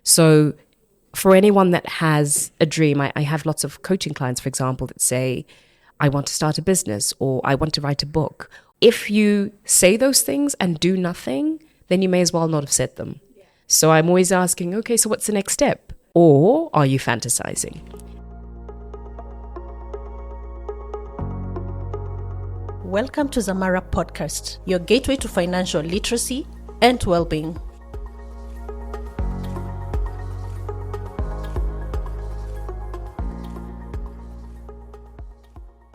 So for anyone that has a dream, I have lots of coaching clients, for example, that say, I want to start a business or I want to write a book. If you say those things and do nothing, then you may as well not have said them. So I'm always asking, okay, so what's the next step? Or are you fantasizing? Welcome to Zamara Podcast, your gateway to financial literacy and well-being.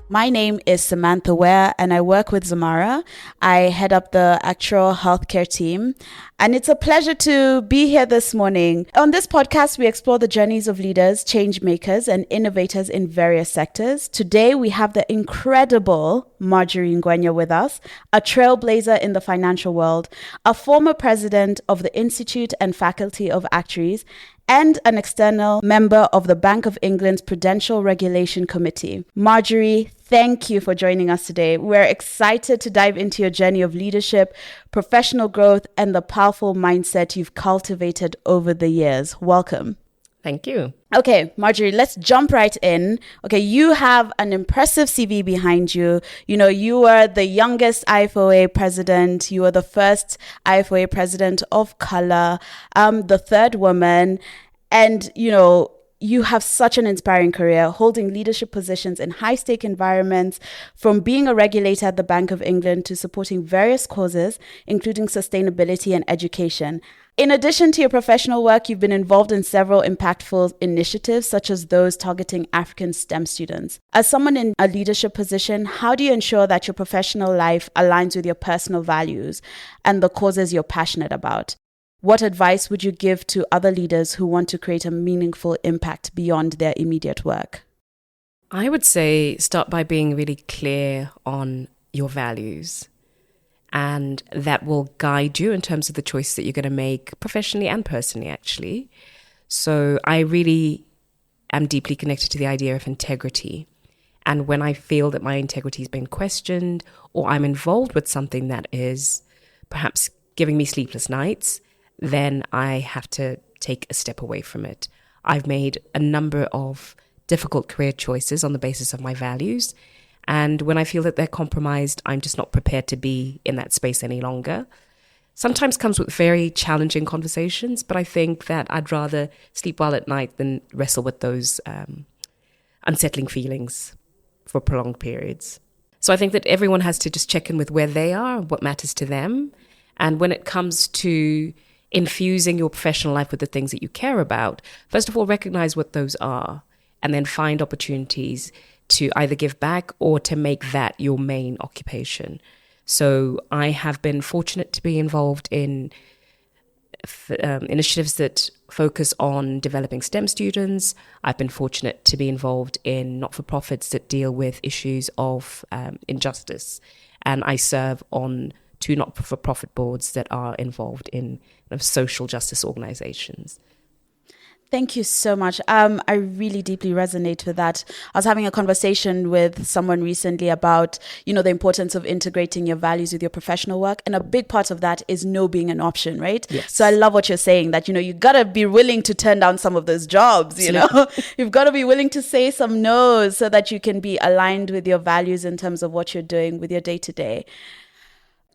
My name is Samantha Ware and I work with Zamara. I head up the actual healthcare team. And it's a pleasure to be here this morning. On this podcast, we explore the journeys of leaders, change makers, and innovators in various sectors. Today, we have the incredible Marjorie Ngwenya with us, a trailblazer in the financial world, a former president of the Institute and Faculty of Actuaries, and an external member of the Bank of England's Prudential Regulation Committee. Marjorie, thank you for joining us today. We're excited to dive into your journey of leadership, professional growth, and the powerful mindset you've cultivated over the years. Welcome. Thank you. Okay, Marjorie, let's jump right in. Okay, you have an impressive CV behind you. You know, you were the youngest IFOA president. You were the first IFOA president of color, the third woman. And, you know, you have such an inspiring career, holding leadership positions in high-stake environments, from being a regulator at the Bank of England to supporting various causes, including sustainability and education. In addition to your professional work, you've been involved in several impactful initiatives, such as those targeting African STEM students. As someone in a leadership position, how do you ensure that your professional life aligns with your personal values and the causes you're passionate about? What advice would you give to other leaders who want to create a meaningful impact beyond their immediate work? I would say start by being really clear on your values. And that will guide you in terms of the choices that you're going to make professionally and personally, actually. So I really am deeply connected to the idea of integrity. And when I feel that my integrity has been questioned, or I'm involved with something that is perhaps giving me sleepless nights, then I have to take a step away from it. I've made a number of difficult career choices on the basis of my values. And when I feel that they're compromised, I'm just not prepared to be in that space any longer. Sometimes comes with very challenging conversations, but I think that I'd rather sleep well at night than wrestle with those unsettling feelings for prolonged periods. So I think that everyone has to just check in with where they are, what matters to them. And when it comes to infusing your professional life with the things that you care about, first of all, recognize what those are, and then find opportunities to either give back or to make that your main occupation. So I have been fortunate to be involved in initiatives that focus on developing STEM students. I've been fortunate to be involved in not-for-profits that deal with issues of injustice. And I serve on 2 not-for-profit boards that are involved in social justice organizations. Thank you so much. I really deeply resonate with that. I was having a conversation with someone recently about, you know, the importance of integrating your values with your professional work. And a big part of that is no being an option, right? Yes. So I love what you're saying, that, you know, you got to be willing to turn down some of those jobs, you know, you've got to be willing to say some no's so that you can be aligned with your values in terms of what you're doing with your day to day.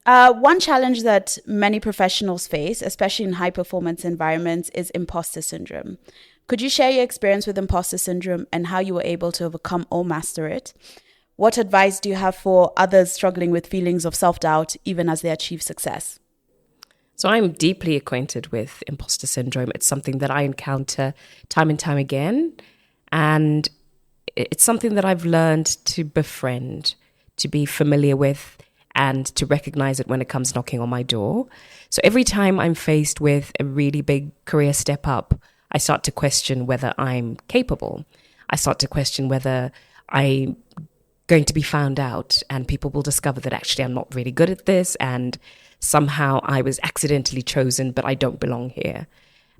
One challenge that many professionals face, especially in high-performance environments, is imposter syndrome. Could you share your experience with imposter syndrome and how you were able to overcome or master it? What advice do you have for others struggling with feelings of self-doubt, even as they achieve success? So I'm deeply acquainted with imposter syndrome. It's something that I encounter time and time again. And it's something that I've learned to befriend, to be familiar with, and to recognize it when it comes knocking on my door. So every time I'm faced with a really big career step up, I start to question whether I'm capable. I start to question whether I'm going to be found out and people will discover that actually I'm not really good at this and somehow I was accidentally chosen, but I don't belong here.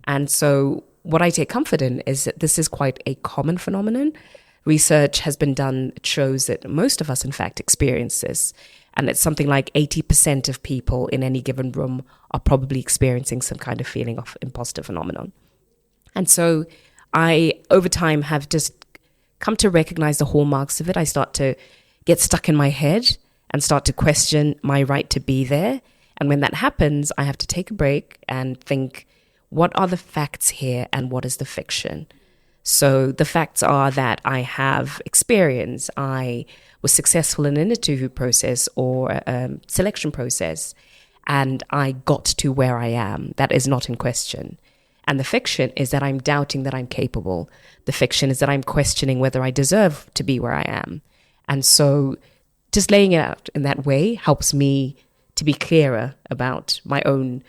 And so what I take comfort in is that this is quite a common phenomenon. Research has been done, it shows that most of us, in fact, experience this. And it's something like 80% of people in any given room are probably experiencing some kind of feeling of imposter phenomenon. And so I, over time, have just come to recognize the hallmarks of it. I start to get stuck in my head and start to question my right to be there. And when that happens, I have to take a break and think, what are the facts here and what is the fiction? So the facts are that I have experience. I was successful in an interview process or a selection process, and I got to where I am. That is not in question. And the fiction is that I'm doubting that I'm capable. The fiction is that I'm questioning whether I deserve to be where I am. And so just laying it out in that way helps me to be clearer about my own,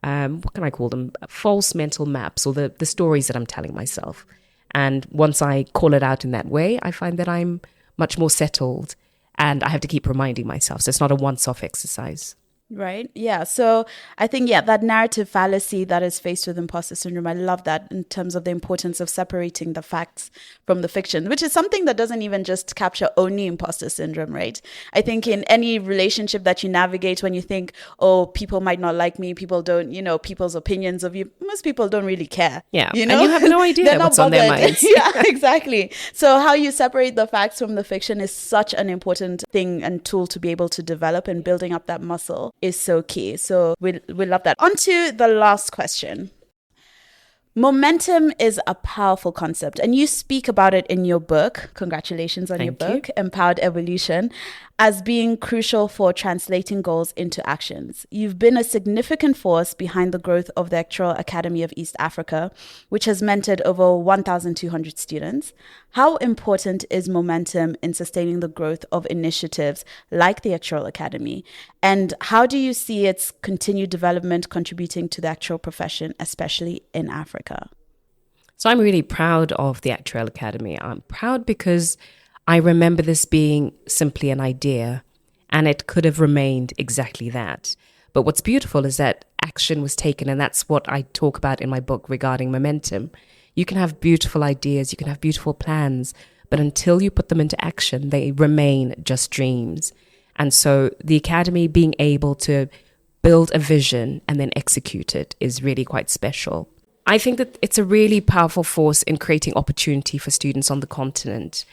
what can I call them? False mental maps, or the stories that I'm telling myself. And once I call it out in that way, I find that I'm much more settled, and I have to keep reminding myself. So it's not a once-off exercise. Right. Yeah. So I think, that narrative fallacy that is faced with imposter syndrome, I love that in terms of the importance of separating the facts from the fiction, which is something that doesn't even just capture only imposter syndrome, right? I think in any relationship that you navigate, when you think, oh, people might not like me, people don't, people's opinions of you, most people don't really care. Yeah. And you have no idea what's on their minds. Yeah, exactly. So how you separate the facts from the fiction is such an important thing and tool to be able to develop, and building up that muscle is so key. So we love that. On to the last question. Momentum is a powerful concept, and you speak about it in your book. Congratulations on your book, Empowered Evolution, as being crucial for translating goals into actions. You've been a significant force behind the growth of the Actuarial Academy of East Africa, which has mentored over 1,200 students. How important is momentum in sustaining the growth of initiatives like the Actuarial Academy? And how do you see its continued development contributing to the actuarial profession, especially in Africa? So I'm really proud of the Actuarial Academy. I'm proud because I remember this being simply an idea, and it could have remained exactly that. But what's beautiful is that action was taken, and that's what I talk about in my book regarding momentum. You can have beautiful ideas, you can have beautiful plans, but until you put them into action, they remain just dreams. And so the Academy being able to build a vision and then execute it is really quite special. I think that it's a really powerful force in creating opportunity for students on the continent.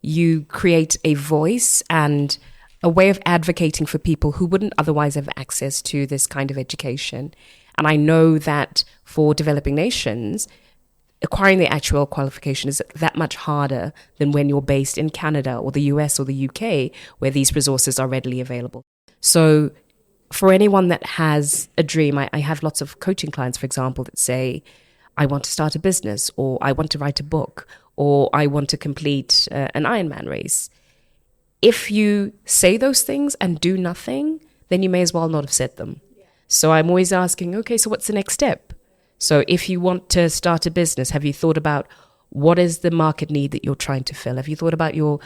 You create a voice and a way of advocating for people who wouldn't otherwise have access to this kind of education. And I know that for developing nations, acquiring the actual qualification is that much harder than when you're based in Canada or the US or the UK, where these resources are readily available. So for anyone that has a dream, I have lots of coaching clients, for example, that say, I want to start a business, or I want to write a book, or I want to complete an Ironman race. If you say those things and do nothing, then you may as well not have said them. So I'm always asking, okay, so what's the next step? So if you want to start a business, have you thought about what is the market need that you're trying to fill? Have you thought about your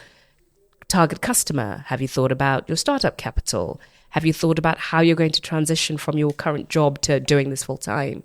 target customer? Have you thought about your startup capital? Have you thought about how you're going to transition from your current job to doing this full time?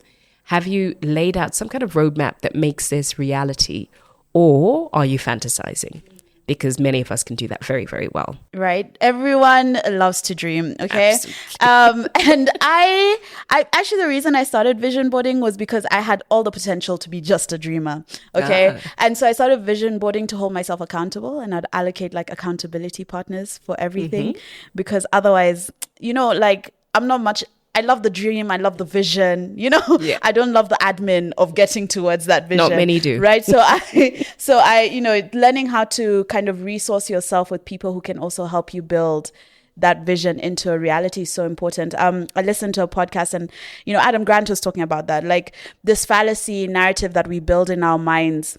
Have you laid out some kind of roadmap that makes this reality? Or are you fantasizing? Because many of us can do that very, very well. Right. Everyone loves to dream. Okay. And I actually, the reason I started vision boarding was because I had all the potential to be just a dreamer. Okay. And so I started vision boarding to hold myself accountable, and I'd allocate like accountability partners for everything, because otherwise, I'm not much. I love the dream. I love the vision. Yeah. I don't love the admin of getting towards that vision. Not many do. Right. So I, learning how to kind of resource yourself with people who can also help you build that vision into a reality is so important. I listened to a podcast, and, Adam Grant was talking about that, like this fallacy narrative that we build in our minds,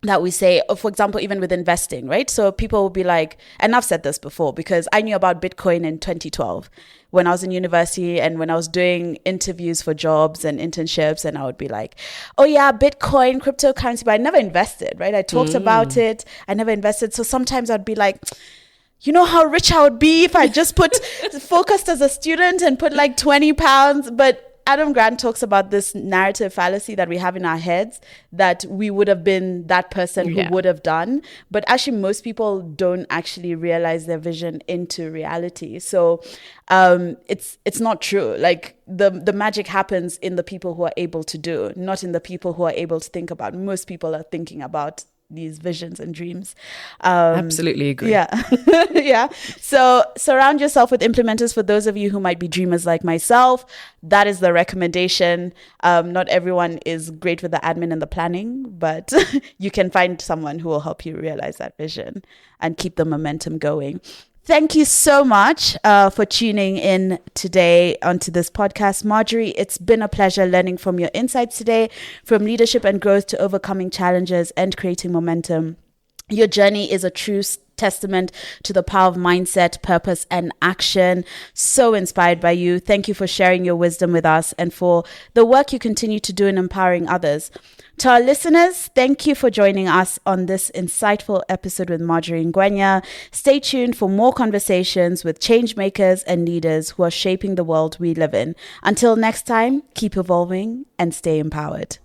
that we say, for example, even with investing, right? So people will be like, and I've said this before because I knew about Bitcoin in 2012 when I was in university and when I was doing interviews for jobs and internships, and I would be like, oh yeah, Bitcoin, cryptocurrency, but I never invested, right? I talked about it, I never invested. So sometimes I'd be like, you know how rich I would be if I just focused as a student and put like 20 pounds, but Adam Grant talks about this narrative fallacy that we have in our heads that we would have been that person who would have done. But actually, most people don't actually realize their vision into reality. So it's not true. Like the magic happens in the people who are able to do, not in the people who are able to think about. Most people are thinking about these visions and dreams. Absolutely agree. Yeah. Yeah. So surround yourself with implementers. For those of you who might be dreamers like myself, that is the recommendation. Not everyone is great with the admin and the planning, but you can find someone who will help you realize that vision and keep the momentum going. Thank you so much for tuning in today onto this podcast. Marjorie, it's been a pleasure learning from your insights today, from leadership and growth to overcoming challenges and creating momentum. Your journey is a true testament to the power of mindset, purpose, and action. So inspired by you. Thank you for sharing your wisdom with us and for the work you continue to do in empowering others. To our listeners, thank you for joining us on this insightful episode with Marjorie Ngwenya. Stay tuned for more conversations with change makers and leaders who are shaping the world we live in. Until next time, keep evolving and stay empowered.